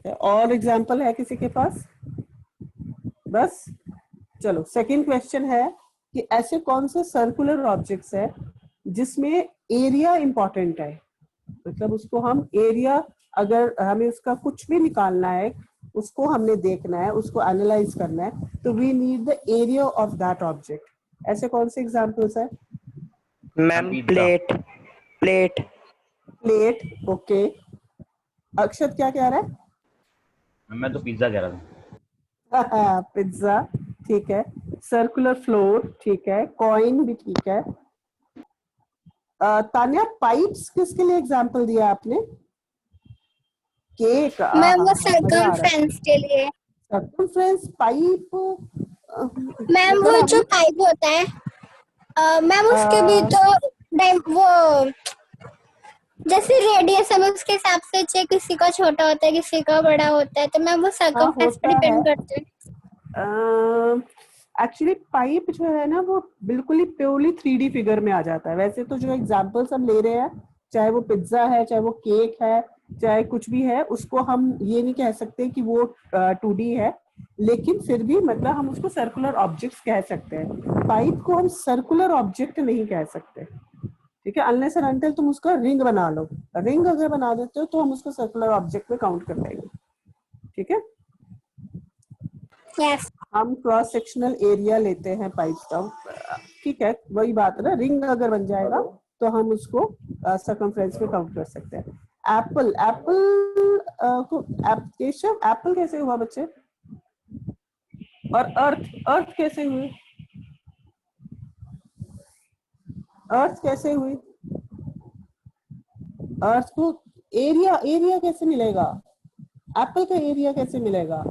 और एग्जाम्पल है किसी के पास? बस चलो, सेकंड क्वेश्चन है कि ऐसे कौन से सर्कुलर ऑब्जेक्ट्स है जिसमें एरिया इंपॉर्टेंट है, मतलब उसको हम एरिया, अगर हमें उसका कुछ भी निकालना है, उसको हमने देखना है, उसको एनालाइज करना है, तो we need the area of that object. ऐसे कौन से एग्जांपल्स है? Ma'am plate. Plate. Plate, okay. Akshat क्या कह रहा मैं तो पिज्जा कह रहा था। है? पिज्जा, ठीक है। सर्कुलर फ्लोर, ठीक है। कॉइन भी ठीक है। तान्या, पाइप्स किसके लिए एग्जांपल दिया आपने? केक, मैम वो मजा आ रहा है। सर्कमफ्रेंस के लिए। सर्कमफ्रेंस पाइप, मैम मतलब वो जो हमने पाइप होता है, मैम उसके भी तो वो जैसे रेडियसन उसके हिसाब से चाहिए, किसी का छोटा होता है किसी का बड़ा होता है, तो मैम वो हाँ सर्कमफ्रेंस पे होता है। डिपेंड करते हैं। एक्चुअली पाइप जो है ना, वो बिल्कुल ही प्योरली 3D फिगर में आ जाता है। वैसे तो जो एग्जांपल्स हम ले रहे हैं, चाहे वो पिज्जा है, चाहे वो केक है, चाहे कुछ भी है, उसको हम ये नहीं कह सकते कि वो 2D है, लेकिन फिर भी मतलब हम उसको सर्कुलर ऑब्जेक्ट्स कह सकते हैं। पाइप को हम सर्कुलर ऑब्जेक्ट नहीं कह सकते, ठीक है, अनलेस एंड अनटिल तुम उसका रिंग बना लो। रिंग अगर बना देते हो तो हम उसको सर्कुलर ऑब्जेक्ट में काउंट कर लेंगे, ठीक है। यस। हम क्रॉस सेक्शनल एरिया लेते हैं पाइप का, ठीक है, वही बात है ना। रिंग अगर बन जाएगा तो हम उसको सर्कमफ्रेंस में काउंट कर सकते हैं। एप्पल, एप्पल को केशव, एप्पल कैसे हुआ बच्चे? और अर्थ, अर्थ कैसे हुई? अर्थ कैसे हुई? अर्थ को एरिया, एरिया कैसे मिलेगा? एप्पल का एरिया कैसे मिलेगा?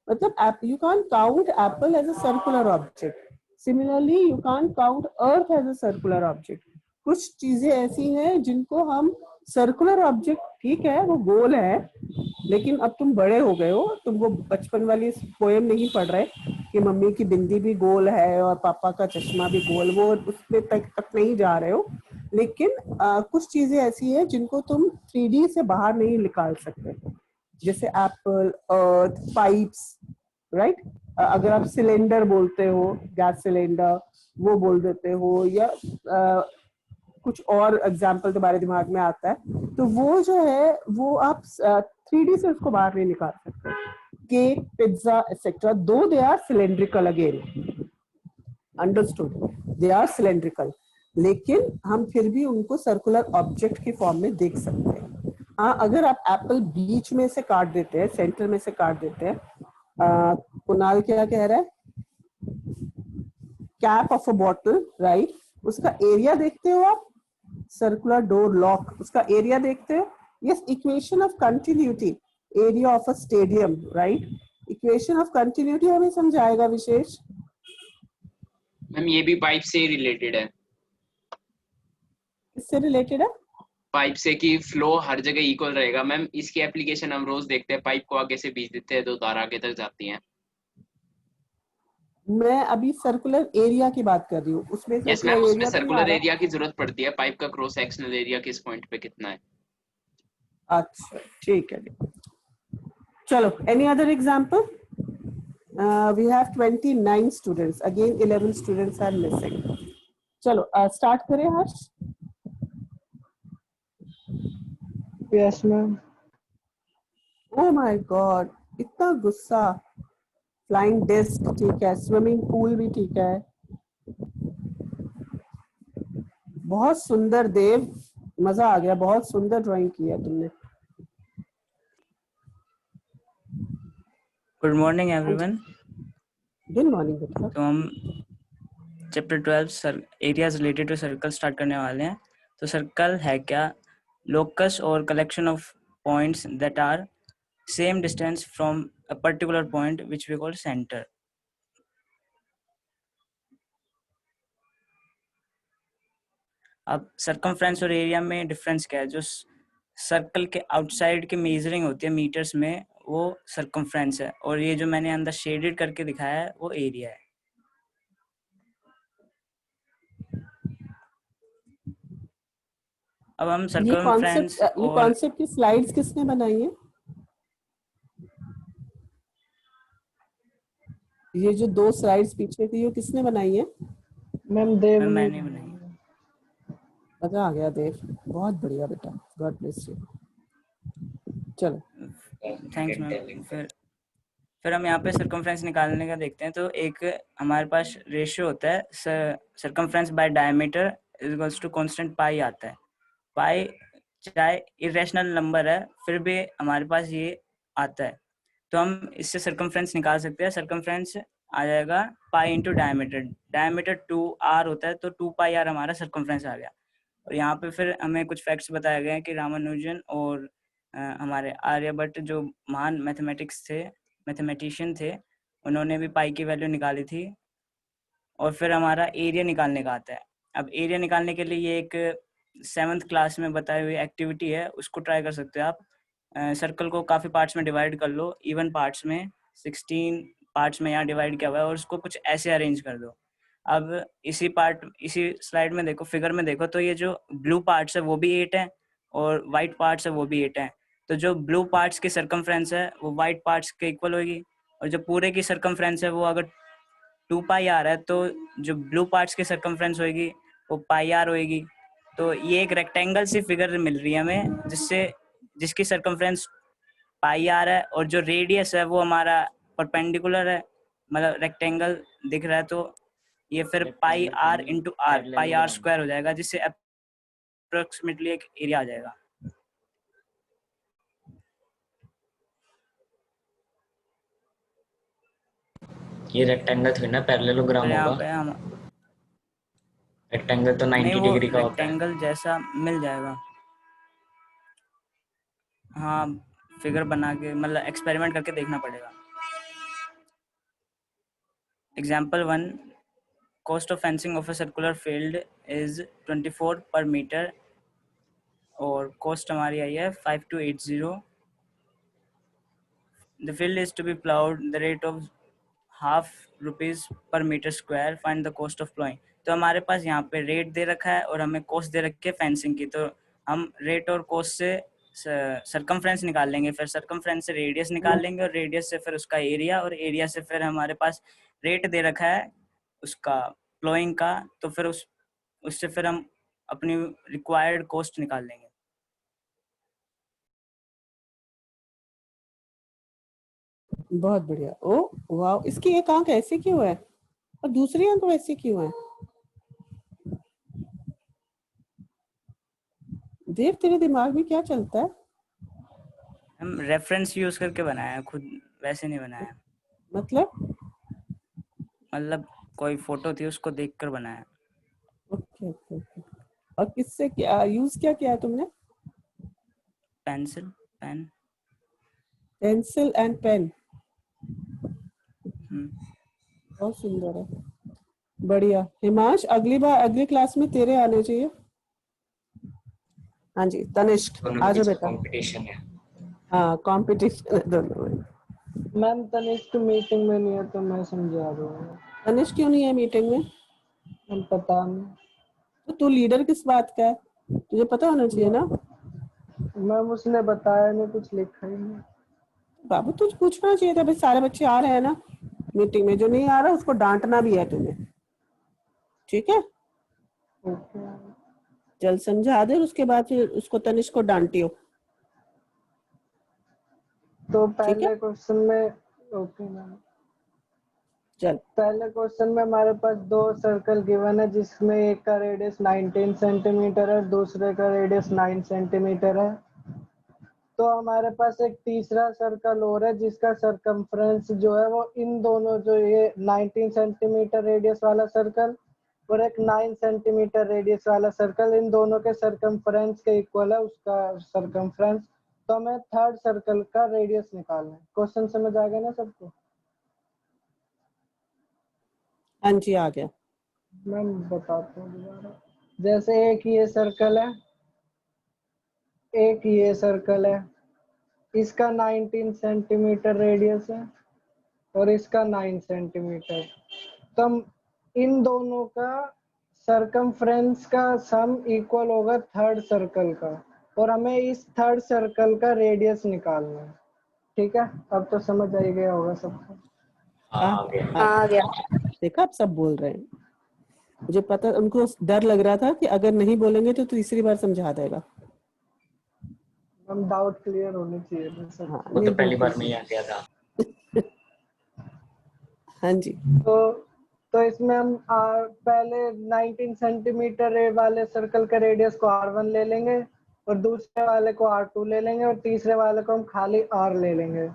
मतलब you can't count apple as a circular object. Similarly, you can't count earth as a circular object. कुछ चीजें ऐसी हैं जिनको हम सर्कुलर ऑब्जेक्ट, ठीक है वो गोल है, लेकिन अब तुम बड़े हो गए हो, तुम वो बचपन वाली पोएम नहीं पढ़ रहे कि मम्मी की बिंदी भी गोल है और पापा का चश्मा भी गोल, वो उसमें तक नहीं जा रहे हो। लेकिन कुछ चीजें ऐसी हैं जिनको तुम 3D से बाहर नहीं निकाल सकते, जैसे एप्पल, अर्थ, पाइप्स, राइट। अगर आप सिलेंडर बोलते हो, गैस सिलेंडर, वो बोल देते हो, या कुछ और एग्जाम्पल तुम्हारे दिमाग में आता है, तो वो जो है वो आप 3D से उसको बाहर नहीं निकाल सकते। केक, पिज्जा एक्सेट्रा, दो they are cylindrical, again understood, they are cylindrical, लेकिन हम फिर भी उनको सर्कुलर ऑब्जेक्ट के फॉर्म में देख सकते हैं। हाँ, अगर आप एप्पल बीच में से काट देते हैं, सेंटर में से काट देते हैं, कुणाल क्या कह रहा है? Cap of a bottle, right, उसका एरिया देखते हो आप? सर्कुलर डोर लॉक, उसका एरिया देखते हो? Yes, equation of continuity, area of a stadium, right. Equation of continuity हमें समझाएगा विशेष। मैम ये भी पाइप से रिलेटेड है। किससे रिलेटेड है? पाइप से कि फ्लो हर जगह इक्वल रहेगा। मैम इसकी एप्लीकेशन हम रोज देखते हैं, पाइप को आगे से बीच देते हैं तो तार आगे तक जाती हैं। मैं अभी सर्कुलर एरिया की बात कर रही हूँ, उसमें यस मैम, सर्कुलर उसमें एरिया तो नहीं आ सर्कुलर रहा। एरिया की जरूरत पड़ती है, पाइप का क्रॉस सेक्शनल एरिया किस पॉइंट पे कितना है। अच्छा, ठीक है। चलो, any other example? We have 29 students, again 11 students are missing. चलो start करें Harsh? Yes ma'am. Oh my God, इतना गुस्सा। फ्लाइंग डिस्क ठीक है, स्विमिंग पूल भी ठीक है, बहुत सुंदर देव, मजा आ गया, बहुत सुंदर ड्राइंग की है तुमने। Good morning everyone. Good morning बेटा। तो हम chapter 12 areas related to circle start करने वाले हैं। तो सर्कल है क्या? लोकस और collection of points that are same distance from a particular point which we call centre. अब सर्कमफ्रेंस और एरिया में डिफरेंस क्या है? जो सर्कल के आउटसाइड के मेजरिंग होती है मीटर्स में, वो सर्कमफ्रेंस है, और ये जो मैंने अंदर शेडेड करके दिखाया है वो एरिया है। अब हम सर्कमफ्रेंस ये और कॉन्सेप्ट की स्लाइड्स किसने बनाई है? ये जो 2 स्लाइड्स पीछे थी, ये किसने बनाई है? मैम देव मैम ने मैंने बनाई। मजा आ गया देव, बहुत बढ़िया बेटा, गॉड ब्लेस यू। चलो थैंक्स मैम। फिर हम यहाँ पे सर्कमफ्रेंस निकालने का देखते हैं। तो एक हमारे पास रेशियो होता है, circumference by diameter is equals to constant pi आता है। पाई चाहे इरेशनल नंबर है, फिर भी हमारे पास ये आता है। तो हम इससे सर्कमफ्रेंस निकाल सकते हैं। सर्कमफ्रेंस आ जाएगा pi into diameter. Diameter 2r होता है, तो 2 पाई आर हमारा सर्कमफ्रेंस आ गया। और यहाँ पे फिर हमें कुछ फैक्ट्स बताए गए हैं कि रामानुजन और हमारे आर्यभट्ट जो महान मैथमेटिशियन थे, उन्होंने भी पाई की वैल्यू निकाली थी। और फिर हमारा एरिया निकालने का आता है। अब एरिया निकालने के लिए ये एक 7th क्लास में बताई हुई एक्टिविटी है, उसको ट्राई कर सकते हो आप। सर्कल को काफ़ी पार्ट्स में डिवाइड कर लो, इवन पार्ट्स में 16 पार्ट्स में यहाँ डिवाइड किया हुआ है, और उसको कुछ ऐसे अरेंज कर दो। अब इसी स्लाइड में देखो, फिगर में देखो, तो ये जो ब्लू पार्ट्स है वो भी 8 है, और वाइट पार्ट्स है वो भी 8 है। तो जो ब्लू पार्ट्स की सर्कमफ्रेंस है वो वाइट पार्ट्स के इक्वल होगी, और जो पूरे की सर्कमफ्रेंस है वो अगर 2 पाई आर है, तो जो ब्लू पार्ट्स की सर्कमफ्रेंस होगी वो पाई आर होगी। तो ये एक रेक्टेंगल सी फिगर मिल रही है हमें, जिसकी सर्कमफ्रेंस पाई आर है, और जो रेडियस है वो हमारा परपेंडिकुलर है, मतलब रेक्टेंगल दिख रहा है। तो ये फिर pi R into R, pi R square हो जाएगा, जिससे अप्रोक्सीमेटली एक एरिया आ जाएगा। ये रेक्टेंगल थोड़ी ना पैरेललोग्राम फिर यहाँ होगा। पे हम रेक्टेंगल तो नहीं, 90 वो डिग्री का होता है। रेक्टेंगल जैसा मिल जाएगा। हाँ, फिगर बना के मतलब एक्सपेरिमेंट करके देखना पड़ेगा। Example 1, cost of fencing of a circular field is 24 per meter, और cost हमारी आई है 5280। The field is to be plowed the rate of ₹1/2 per meter square. Find the cost of plowing. तो हमारे पास यहाँ पे रेट दे रखा है और हमें कॉस्ट दे रखी है फेंसिंग की। तो हम रेट और कॉस्ट से सर्कमफ्रेंस निकाल लेंगे, फिर सर्कमफ्रेंस से रेडियस निकाल लेंगे, और रेडियस से फिर उसका एरिया, और एरिया से फिर हमारे पास रेट दे रखा है उसका प्लोइंग का, तो फिर उससे फिर हम अपनी रिक्वायर्ड कॉस्ट निकाल लेंगे। बहुत बढ़िया। ओ वाह, इसकी एक आंख ऐसे क्यों है और दूसरी आंख वैसे क्यों है? देव, तेरे दिमाग में क्या चलता है? हम रेफरेंस यूज करके बनाया है, खुद वैसे नहीं बनाया। मतलब कोई फोटो थी उसको देखकर बनाया। Okay okay okay. और किससे क्या यूज क्या किया तुमने? Pencil, pen. Pencil and pen. Hmm. बहुत सुंदर है, बढ़िया। हिमांश, अगली बार अगली क्लास में तेरे आने चाहिए। हाँ जी तनिष्क, आ जाओ बेटा। कंपटीशन है। हाँ कंपटीशन है दोनों में। मैम तनिष्क मीटिंग में नहीं है तो मैं समझा रहा हूँ। तनिष्क क्यों नहीं है मीटिंग में? मैम पता नहीं। तो तू लीडर किस बात का है, तुझे पता होना चाहिए ना। मैम उसने बताया नहीं, कुछ लिखा ही नहीं। बाबू तुझे पूछना चाहिए था, भाई सारे बच्चे आ रहे हैं ना मीटिंग में, जो नहीं आ रहा उसको डांटना भी है तुम्हें, ठीक है? ओके। जल समझा दे, उसके बाद फिर उसको तनिष्क को डांटियो, तो ठीक है? पहले क्वेश्चन में ओके मैम। चल पहले क्वेश्चन में हमारे पास 2 सर्कल गिवन है, जिसमें एक का रेडियस 19 सेंटीमीटर है, दूसरे का रेडियस 9 सेंटीमीटर है। तो हमारे पास एक तीसरा सर्कल और है जिसका सरकमफ्रेंस जो है वो इन दोनों, जो ये 19 सेंटीमीटर रेडियस वाला सर्कल और एक 9 सेंटीमीटर रेडियस वाला सर्कल, इन दोनों के सरकमफ्रेंस के इक्वल है उसका सरकमफ्रेंस। तो हमें थर्ड सर्कल का रेडियस निकालना है। क्वेश्चन समझ आ गया ना सबको? हाँ जी आ गया। मैं बताता हूँ दोबारा। जैसे एक ये सर्कल है, एक ये सर्कल है, इसका 19 सेंटीमीटर रेडियस है और इसका 9 सेंटीमीटर। तो हम इन दोनों का सरकमफ्रेंस का सम इक्वल होगा थर्ड सर्कल का, और हमें इस थर्ड सर्कल का रेडियस निकालना है। ठीक है, अब तो समझ आ ही गया होगा सबको। आ गया। आ गया। देखा, आप सब बोल रहे हैं। मुझे पता, उनको डर लग रहा था कि अगर नहीं बोलेंगे तो तीसरी बार समझा देगा। हम डाउट क्लियर होने चाहिए था सब। हाँ, वो नहीं तो पहली बिल्कुल बार में ही आ गया था। हाँ जी। तो इसमें हम पहले 19 सेंटीमीटर वाले सर्कल का रेडियस को R1 ले लेंगे और दूसरे वाले को R2 ले लेंगे और तीसरे वाले को हम खाली R ले लेंगे।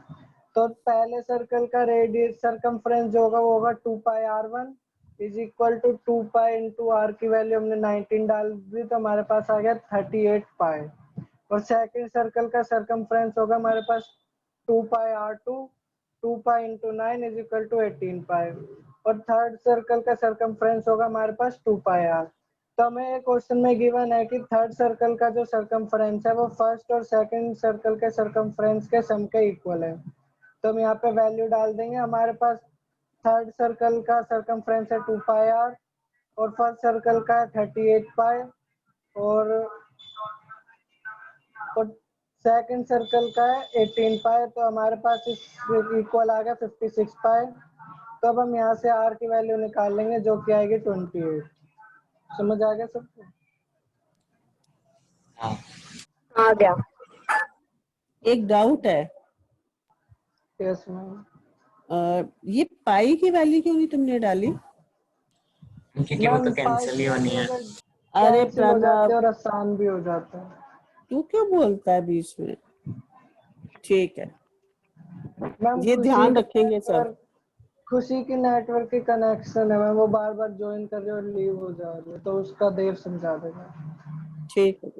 तो पहले सर्कल का रेडियस सरकमफ्रेंस जो होगा वो होगा 2 pi R1 is equal to 2 pi into R की वैल्यू हमने 19 डाल दी तो हमारे पास आ गया 38 पाई। और सेकंड सर्कल का सरकमफ्रेंस होगा हमारे पास 2 pi R2 2 pi into 9 is equal to 18 pi. और थर्ड सर्कल का सरकमफ्रेंस होगा हमारे पास 2 पाई R। तो हमें एक क्वेश्चन में गिवन है कि थर्ड सर्कल का जो सरकमफ्रेंस है वो फर्स्ट और सेकंड सर्कल के सरकमफ्रेंस के सम के इक्वल है। तो हम यहाँ पे वैल्यू डाल देंगे। हमारे पास थर्ड सर्कल का सरकमफ्रेंस है 2 पाई R और फर्स्ट सर्कल का 38 पाई और सेकंड सर्कल का है 18 पाई। तो हमारे पास इस इक्वल आ गया 56 पाई। तो अब हम यहाँ से R की वैल्यू निकाल लेंगे जो कि आएगी 28। समझ आ गया सबको? हाँ। आ गया। एक डाउट है, यस मैम। ये पाई की वैल्यू क्यों नहीं तुमने डाली? क्योंकि वो तो कैंसिल ही होनी है। अरे कैंसिल हो जाते प्रणव, हैं और आसान भी हो जाता है। तू क्यों बोलता है बीच में? ठीक है, मैम ये ध्यान रखेंगे सब। खुशी की नेटवर्क की कनेक्शन है मैम, वो बार बार ज्वाइन कर रही है और लीव हो जा रही है तो उसका देव समझा देगा। ठीक है।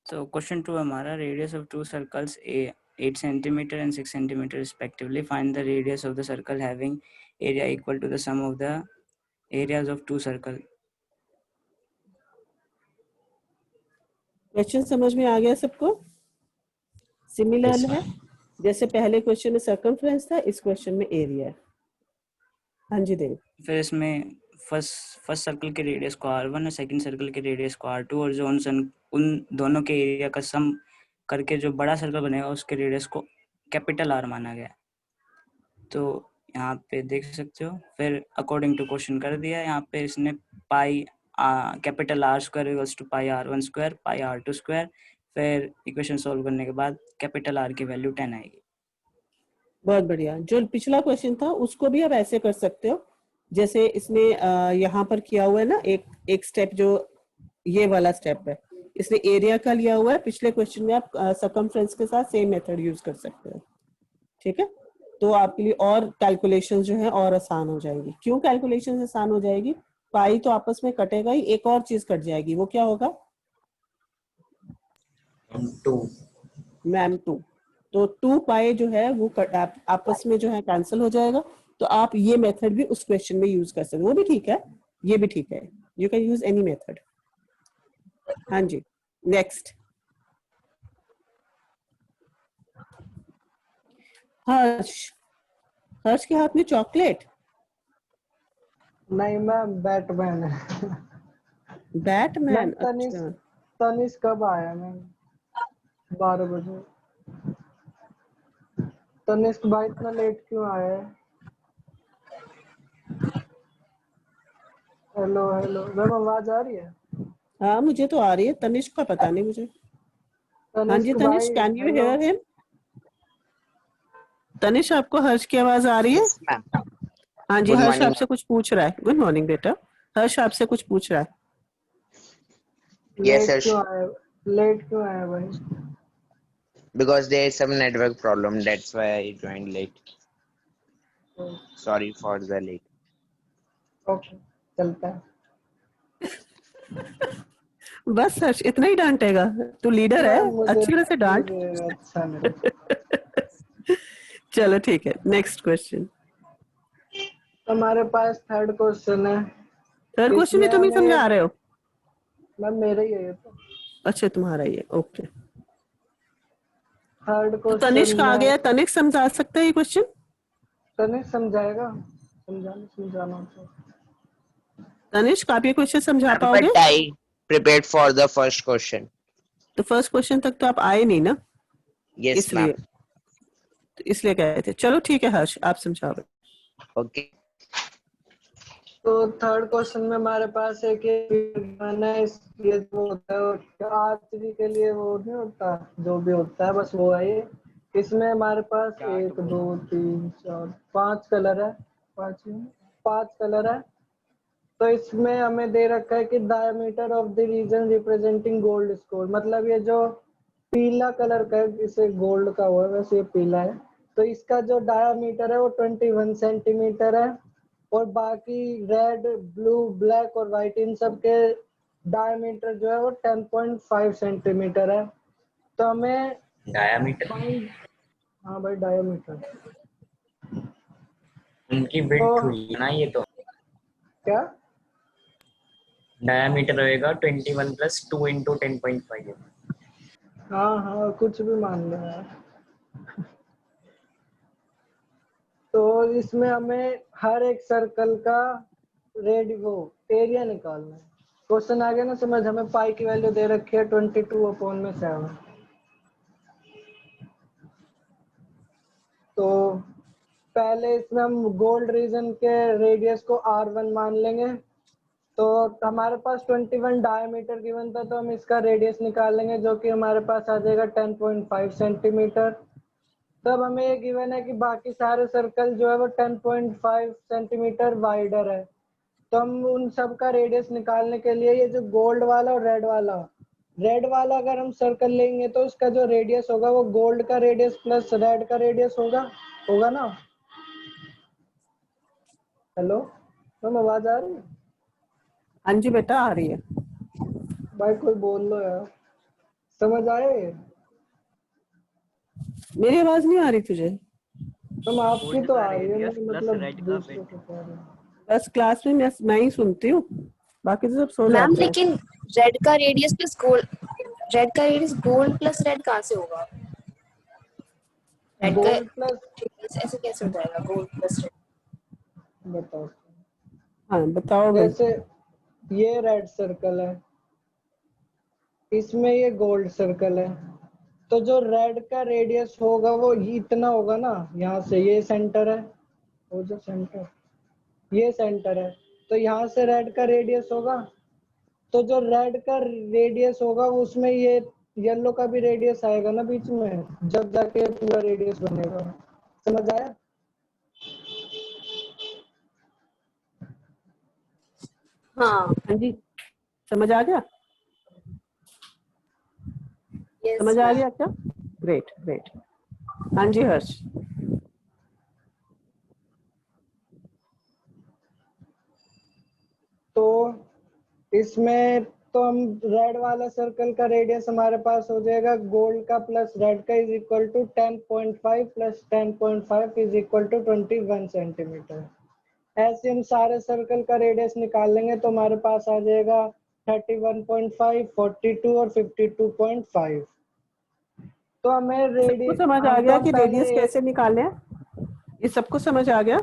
So question 2 हमारा radius of two circles A 8 centimeter and 6 centimeter respectively. Find the radius of the circle having area equal to the sum of the areas of two circle. Question समझ में आ गया सबको? सिमिलर Yes, है, ma'am. जैसे पहले question में circumference था, इस क्वेश्चन में एरिया है। हाँ जी देव। फिर इसमें फर्स्ट सर्कल के रेडियस को R1 और सेकंड सर्कल के रेडियस को R2 और जो उन दोनों के एरिया का सम करके जो बड़ा सर्कल बनेगा उसके रेडियस को कैपिटल R माना गया। तो यहाँ पे देख सकते हो, फिर अकॉर्डिंग टू क्वेश्चन कर दिया। यहाँ पे इसने pi capital R square equals to pi R1 square pi R2 square, फिर इक्वेशन सॉल्व करने के बाद कैपिटल R की वैल्यू 10 आएगी। बहुत बढ़िया। जो पिछला क्वेश्चन था उसको भी आप ऐसे कर सकते हो जैसे इसने यहाँ पर किया हुआ है ना, एक स्टेप जो ये वाला स्टेप है, इसने एरिया का लिया हुआ है। पिछले क्वेश्चन में आप सर्कमफ्रेंस के साथ सेम मेथड यूज कर सकते हो। ठीक है, तो आपके लिए और कैलकुलेशंस जो है और आसान हो जाएगी। क्यों कैलकुलेशंस आसान हो जाएगी? पाई तो आपस में कटेगा ही, एक और चीज कट जाएगी, वो क्या होगा? मैम 2। तो 2 पाई जो है वो आपस में जो है कैंसिल हो जाएगा। तो आप ये मेथड भी उस क्वेश्चन में यूज कर सकते हो, वो भी ठीक है, ये भी ठीक है। You can use any method. हाँ जी, नेक्स्ट। हर्ष के हाथ में चॉकलेट? नहीं मैम, बैटमैन है। बैटमैन? मैम अच्छा, तनिष्क कब आया मैम? 12 बजे। तनिष्क भाई इतना लेट क्यों आया है? हेलो हेलो मैम, आवाज आ रही है? हाँ मुझे तो आ रही है, तनिष्क का पता नहीं मुझे। हाँ जी तनिष्क भाई Tanishk, can you hello. Hear him? Tanishk, आपको हर्ष की आवाज आ रही है? Yes, ma'am. हाँ जी, Good हर्ष morning, आपसे कुछ पूछ रहा है। गुड मॉर्निंग बेटा। हर्ष आपसे कुछ पूछ रहा है। Yes, late sir. क्यों आया भाई? Because there is some network problem, that's why I joined late. Sorry for the late. Okay, चलता है। बस हर्ष इतना ही डांटेगा? तू लीडर है, मैम, अच्छी तरह से डांट। मुझे अच्छा नहीं लगता। चलो ठीक है, नेक्स्ट क्वेश्चन। हमारे पास थर्ड क्वेश्चन है। थर्ड क्वेश्चन भी तुम ही समझा रहे हो? मैम मेरा ही है ये तो। अच्छा तुम्हारा ही है, ओके। थर्ड तो तनिष्क क्वेश्चन आ में गया, तनिष्क समझा सकता है ये क्वेश्चन? तनिष्क समझाएगा? समझाना तो। तनिष्क, आप ये क्वेश्चन समझा I'm पाओगे? but I prepared for the first question. तो फर्स्ट क्वेश्चन तक तो आप आए नहीं ना, Yes, इसलिए ma'am. तो इसलिए कह रहे थे। चलो ठीक है हर्ष, आप समझाओ। Okay. तो थर्ड क्वेश्चन में हमारे पास एक है, ये जो होता है आर्चरी के लिए वो नहीं होता, जो भी होता है बस वो है ये। इसमें हमारे पास 1 2 3 4 5 कलर है, पांच कलर है। तो इसमें हमें दे रखा है कि diameter of the region representing gold score, मतलब ये जो पीला कलर का है, इसे गोल्ड का हुआ है वैसे ये पीला है, तो इसका जो डायमीटर है वो 21 सेंटीमीटर है। और बाकी रेड ब्लू ब्लैक और व्हाइट इन सब के डायमीटर जो है वो 10.5 सेंटीमीटर है। तो हमें डायमीटर हाँ भाई डायमीटर। उनकी तो विड्थ हुई है ना ये तो। क्या डायमीटर रहेगा 21 + 2 × 10.5। हाँ कुछ भी मान लो यार। तो इसमें हमें हर एक सर्कल का वो एरिया निकालना है। क्वेश्चन आ गया ना समझ, हमें पाई की वैल्यू दे रखी है 22/7। तो पहले इसमें हम गोल्ड रीजन के रेडियस को R1 मान लेंगे। तो हमारे पास 21 डायमीटर गिवन था, तो हम इसका रेडियस निकाल लेंगे जो कि हमारे पास आ जाएगा 10.5 सेंटीमीटर। तब हमें ये गिवन है कि बाकी सारे सर्कल जो है वो 10.5 सेंटीमीटर वाइडर है। तो हम उन सब का रेडियस निकालने के लिए ये जो गोल्ड वाला और रेड वाला अगर हम सर्कल लेंगे तो उसका जो रेडियस होगा वो गोल्ड का रेडियस प्लस रेड का रेडियस होगा ना। हेलो मैम, आवाज आ रही है? हाँ जी बेटा आ रही है। भाई कोई बोल लो यार, समझ आए? मेरी आवाज नहीं आ रही तुझे? मैम आपकी तो आ रही है, रेडियस प्लस मतलब रेड का दूसरों को कह रहे हैं। बस क्लास में मैं ही सुनती हूँ, बाकी तो सब सो मैम जाते हैं। लेकिन रेड का रेडियस गोल्ड प्लस रेड कहाँ से होगा? रेड का गोल्ड प्लस radius ऐसे कैसे हो जाएगा गोल्ड प्लस रेड? बताओ। हाँ बताओ भाई। जैसे ये रेड सर्कल है, इसमें ये गोल्ड सर्कल है, तो जो रेड का रेडियस होगा वो इतना होगा ना, यहाँ से ये सेंटर है, वो जो सेंटर ये सेंटर है, तो यहाँ से रेड का रेडियस होगा। तो जो रेड का रेडियस होगा उसमें ये येलो का भी रेडियस आएगा ना बीच में, जब जाके पूरा रेडियस बनेगा। समझ आया? हाँ हाँ जी समझ आ गया? यस समझ आ मैम। गया क्या? Great great. हाँ जी हर्ष। तो इसमें तो हम रेड वाला सर्कल का रेडियस हमारे पास हो जाएगा गोल्ड का प्लस रेड का is equal to 10.5 + 10.5 is equal to 21 centimetre. ऐसे हम सारे सर्कल का रेडियस निकाल लेंगे तो हमारे पास आ जाएगा 31.5, 42 और 52.5। तो हमें सबको रेडियस समझ आ हम तो गया हम कि रेडियस पहले कैसे निकालने हैं? ये सबको समझ आ गया?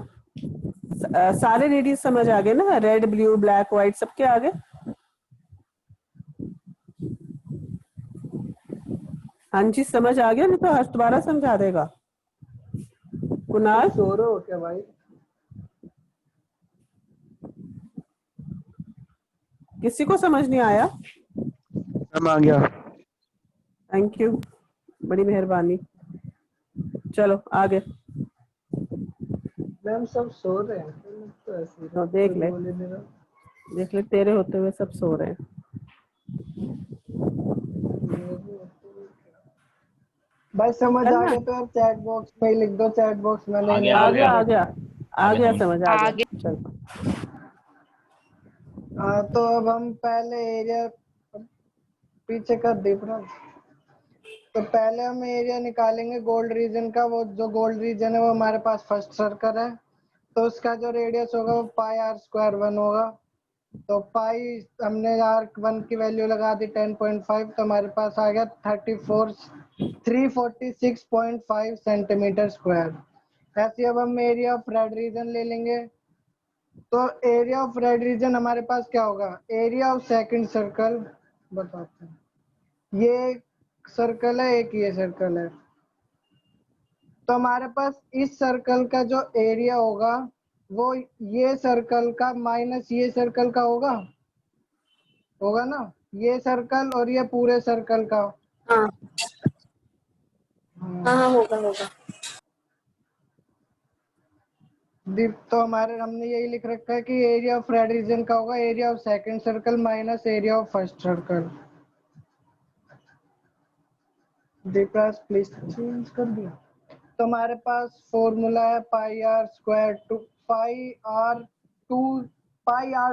सारे रेडियस समझ आ गए ना, रेड ब्लू ब्लैक व्हाइट सबके आ गए? हाँ जी समझ आ गया, नहीं तो हर्ष दोबारा समझा देगा। कुणाल सो रहे हो क्या भाई? किसी को समझ नहीं आया? हम आ गया। थैंक यू, बड़ी मेहरबानी। चलो आगे। मैम सब सो रहे हैं तो ऐसे ही तो देख कोई ले, बोल ही नहीं रहा। देख ले तेरे होते हुए सब सो रहे हैं। भाई समझ चल आ ना, गया तो आप चैट बॉक्स में ही लिख दो, चैट बॉक्स में नहीं आ आ गया गया आ गया आ आगे गया समझ। समझ आ गया। चल तो अब हम पहले एरिया पीछे कर दे पूरा। तो पहले हम एरिया निकालेंगे गोल्ड रीजन का। वो जो गोल्ड रीजन है वो हमारे पास फर्स्ट सर्कल है, तो उसका जो रेडियस होगा वो πr² 1 होगा। तो पाई हमने r1 की वैल्यू लगा दी 10.5, तो हमारे पास आ गया 346.5 सेंटीमीटर स्क्वायर। ऐसे अब हम एरिया ऑफ रेड रीजन ले लेंगे। तो एरिया ऑफ रेड रीजन हमारे पास क्या होगा, एरिया ऑफ सेकंड सर्कल बताते हैं। ये सर्कल है, एक ये सर्कल है, तो हमारे पास इस सर्कल का जो एरिया होगा वो ये सर्कल का माइनस ये सर्कल का होगा ना, ये सर्कल और ये पूरे सर्कल का। हाँ हाँ होगा होगा। तो हमारे हमने यही लिख रखा है कि एरिया ऑफ रेड रीजन का होगा area of second circle minus area of first circle. Deepraj please change कर दिया। तो हमारे पास फॉर्मूला है pi R square to pi R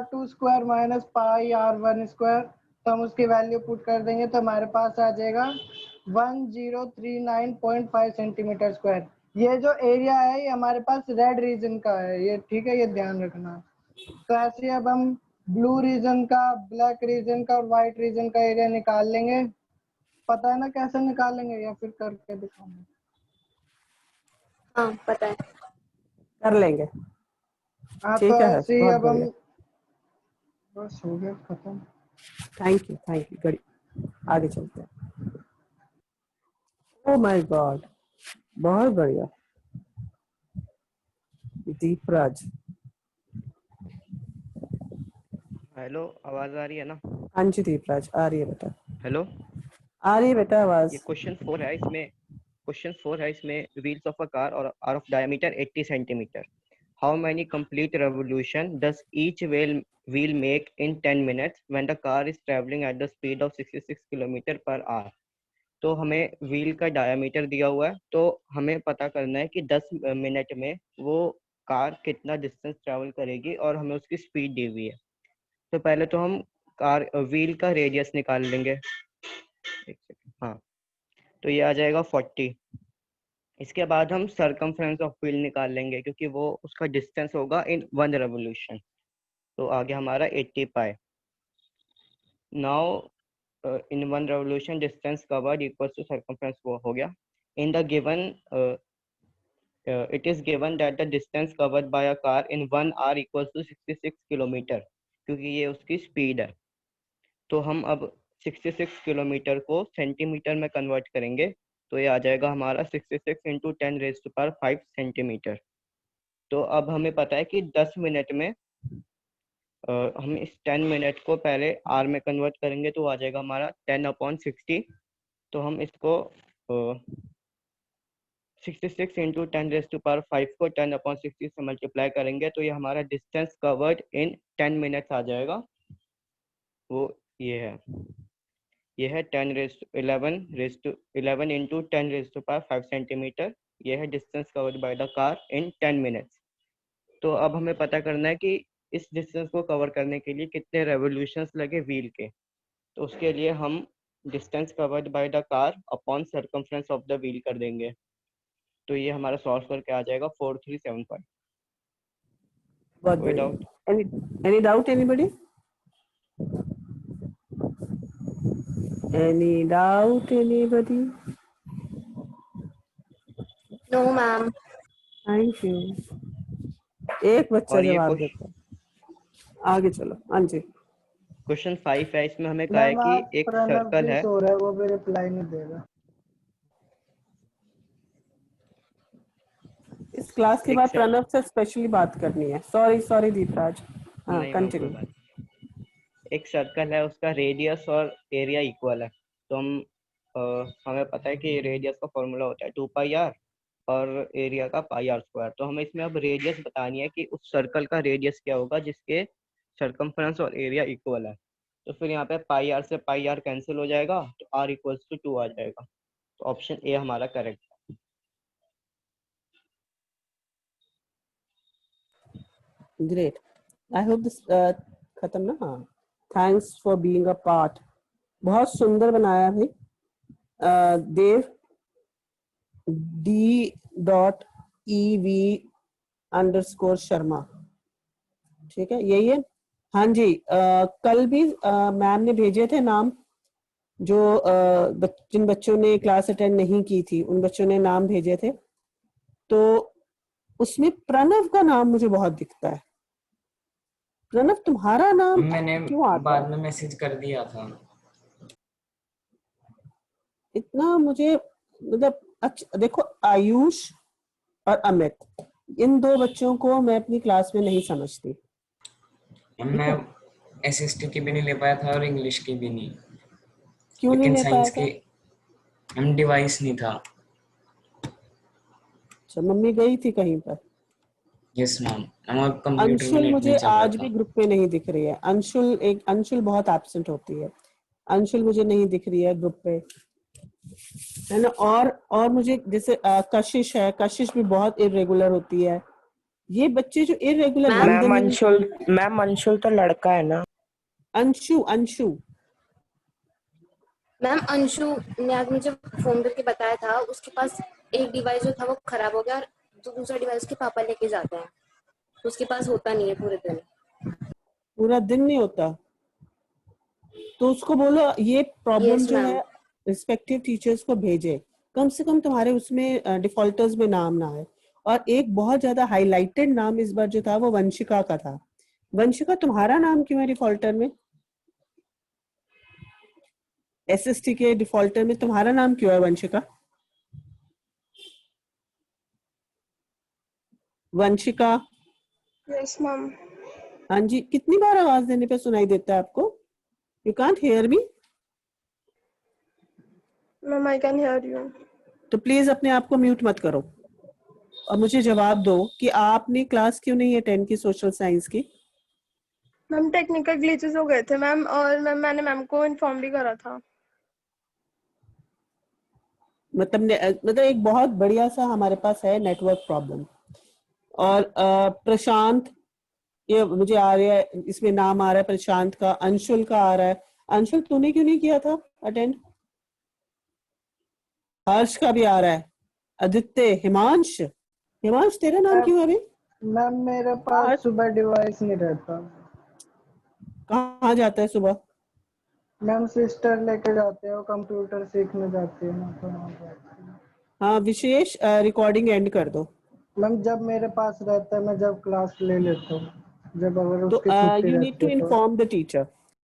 two square minus pi R one square. तो हम उसकी वैल्यू पुट कर देंगे तो हमारे पास आ जाएगा 1039.5 सेंटीमीटर स्क्वायर। ये जो एरिया है ये हमारे पास रेड रीजन का है, ये ठीक है, ये ध्यान रखना। तो ऐसे अब हम ब्लू रीजन का, ब्लैक रीजन का और व्हाइट रीजन का एरिया निकाल लेंगे। पता है ना कैसे निकालेंगे या फिर करके दिखाऊंगा? हाँ पता है। कर लेंगे। हाँ ठीक तो है, ऐसे ही बहुत अब हम बढ़िया। बस हो गया खत्म। थैंक यू गड़ी। आगे चलते हैं। ओ माय गॉड, बहुत बढ़िया दीपराज। हेलो, आवाज आ रही है ना? हाँ जी दीपराज, आ रही है बेटा, हेलो, आ रही है बेटा ये आवाज। क्वेश्चन 4 है। इसमें व्हील्स ऑफ अ कार और are of diameter 80 centimetre, how many complete revolution does each wheel make in 10 minutes when the car is travelling at the speed of 66 kilometre per hour. तो हमें wheel का diameter दिया हुआ है, तो हमें पता करना है कि 10 मिनट में वो कार कितना डिस्टेंस ट्रैवल करेगी और हमें उसकी स्पीड दी हुई है। तो पहले तो हम कार व्हील का रेडियस निकाल लेंगे। एक सेकंड, हाँ, तो ये आ जाएगा 40। इसके बाद हम सरकमफ्रेंस ऑफ व्हील निकाल लेंगे क्योंकि वो उसका डिस्टेंस होगा इन 1 रेवोल्यूशन। तो आगे हमारा 80 pi. Now in 1 revolution distance covered equals to circumference, वो हो गया। In the given it is given that the distance covered by a car in 1 hour equals to 66 kilometre, क्योंकि ये उसकी स्पीड है। तो हम अब 66 किलोमीटर को सेंटीमीटर में कन्वर्ट करेंगे, तो ये आ जाएगा हमारा 66 इंटू 10⁵ सेंटीमीटर। तो अब हमें पता है कि 10 मिनट में हम इस 10 मिनट को पहले आर में कन्वर्ट करेंगे, तो आ जाएगा हमारा 10/60। तो हम इसको 66 इंटू 10⁵ को 10/60 से मल्टीप्लाई करेंगे, तो ये हमारा डिस्टेंस कवर्ड इन 10 मिनट्स आ जाएगा। वो ये है 11 इंटू 10⁵ सेंटीमीटर। ये है distance covered by the car in 10 minutes. तो अब हमें पता करना है कि इस डिस्टेंस को कवर करने के लिए कितने रेवोल्यूशंस लगे व्हील के। तो उसके लिए हम distance covered by the car upon circumference of the wheel कर देंगे। तो ये हमारा सॉल्व करके आ जाएगा 4375। बहुत कोई बढ़िया। Doubt? Any doubt anybody? Any doubt, anybody? No ma'am. Thank you. एक बच्चा और ये जवाब देता है। आगे चलो। हाँ जी, क्वेश्चन 5 है। इसमें हमें कहा है मैम कि आज एक प्रणव सर्कल भी है। सो रहा है, वो भी रिप्लाई नहीं देगा। इस क्लास के एक बाद सर, प्रणव से स्पेशली बात करनी है। सॉरी दीपराज। हाँ नहीं मैम, कोई कंटिन्यू। बात नहीं। एक सर्कल है, उसका रेडियस और एरिया इक्वल है। तो हमें पता है कि रेडियस का फॉर्मूला होता है 2πr और एरिया का πr²। तो हमें इसमें अब रेडियस बतानी है कि उस सर्कल का रेडियस क्या होगा जिसके सरकमफ्रेंस और एरिया इक्वल है। तो फिर यहाँ पे πr से πr कैंसिल हो जाएगा, तो r इक्वल्स टू 2 आ जाएगा। तो ऑप्शन ए हमारा करेक्ट है। ग्रेट। आई होप दिस खत्म ना? हाँ, thanks for being a part. बहुत सुंदर बनाया भाई। देव D.EV_Sharma, ठीक है, यही है। हाँ जी, कल भी मैम ने भेजे थे नाम, जो जिन बच्चों ने क्लास अटेंड नहीं की थी उन बच्चों ने नाम भेजे थे। तो उसमें प्रणव का नाम मुझे बहुत दिखता है। प्रणव तुम्हारा नाम मैंने क्यों आता बाद है? में मैसेज कर दिया था। इतना मुझे मतलब अच्छा देखो, आयुष और अमित, इन दो बच्चों को मैं अपनी क्लास में नहीं समझती। मैं एसएसटी की भी नहीं ले पाया था और इंग्लिश की भी नहीं। क्यों नहीं लेकिन ले पाया साइंस था? की हम डिवाइस नहीं था। अच्छा, मम्मी गई थी कहीं पर? यस मैम, हमारा कंप्यूटर में अंशुल नेट मुझे नहीं चल रहा आज था। भी ग्रुप में नहीं दिख रही है। अंशुल बहुत एब्सेंट होती है। अंशुल मुझे नहीं दिख रही है ग्रुप पे, है ना। और मुझे जैसे कशिश है, कशिश भी बहुत इरेगुलर होती है। ये बच्चे जो इरेगुलर, मैम अंशुल तो लड़का है ना। अंशु अंशु मैम अंशु ने आज मुझे फोन करके बताया था, उसके पास एक डिवाइस जो था वो खराब हो गया और जो दूसरा डिवाइस उसके पापा लेके जाते हैं, तो उसके पास होता नहीं है पूरे दिन। पूरा दिन नहीं होता, तो उसको बोलो ये प्रॉब्लम यस जो मैम। है रिस्पेक्टिव टीचर्स को भेजे। कम से कम तुम्हारे उसमें डिफॉल्टर्स में नाम ना आए। और एक बहुत ज्यादा हाईलाइटेड नाम इस बार जो था वो वंशिका का था। वंशिका, तुम्हारा नाम क्यों है डिफॉल्टर में? एसएसटी के डिफॉल्टर में तुम्हारा नाम क्यों है वंशिका? Vanshika, yes ma'am. हाँ जी, कितनी बार आवाज देने पे सुनाई देता है आपको? You can't hear me? Ma'am I can hear you. तो प्लीज अपने आप को म्यूट मत करो और मुझे जवाब दो कि आपने क्लास क्यों नहीं अटेंड की सोशल साइंस की? मैम टेक्निकल ग्लिचेस हो गए थे मैम, और मैंने मैम को इन्फॉर्म भी करा था। मतलब एक बहुत बढ़िया सा हमारे पास है नेटवर्क प्रॉब्लम। और प्रशांत, ये मुझे आ रहा है, इसमें नाम आ रहा है प्रशांत का, अंशुल का आ रहा है। अंशुल, तूने क्यों नहीं किया था अटेंड? हर्ष का भी आ रहा है, आदित्य, हिमांश। हिमांश, तेरा नाम क्यों है अभी? मैम मेरे पास सुबह डिवाइस नहीं रहता। कहाँ जाता है सुबह? मैम सिस्टर लेके जाते हैं, वो कंप्यूटर सीखने जाती है ना, तो वहाँ जाती है। हाँ, विशेष रिकॉर्डिंग एंड कर दो। मैम जब मेरे पास रहता है मैं जब क्लास ले लेता हूँ, जब अगर तो उसकी छुट्टी यू नीड रहती टू है तो। Inform the teacher.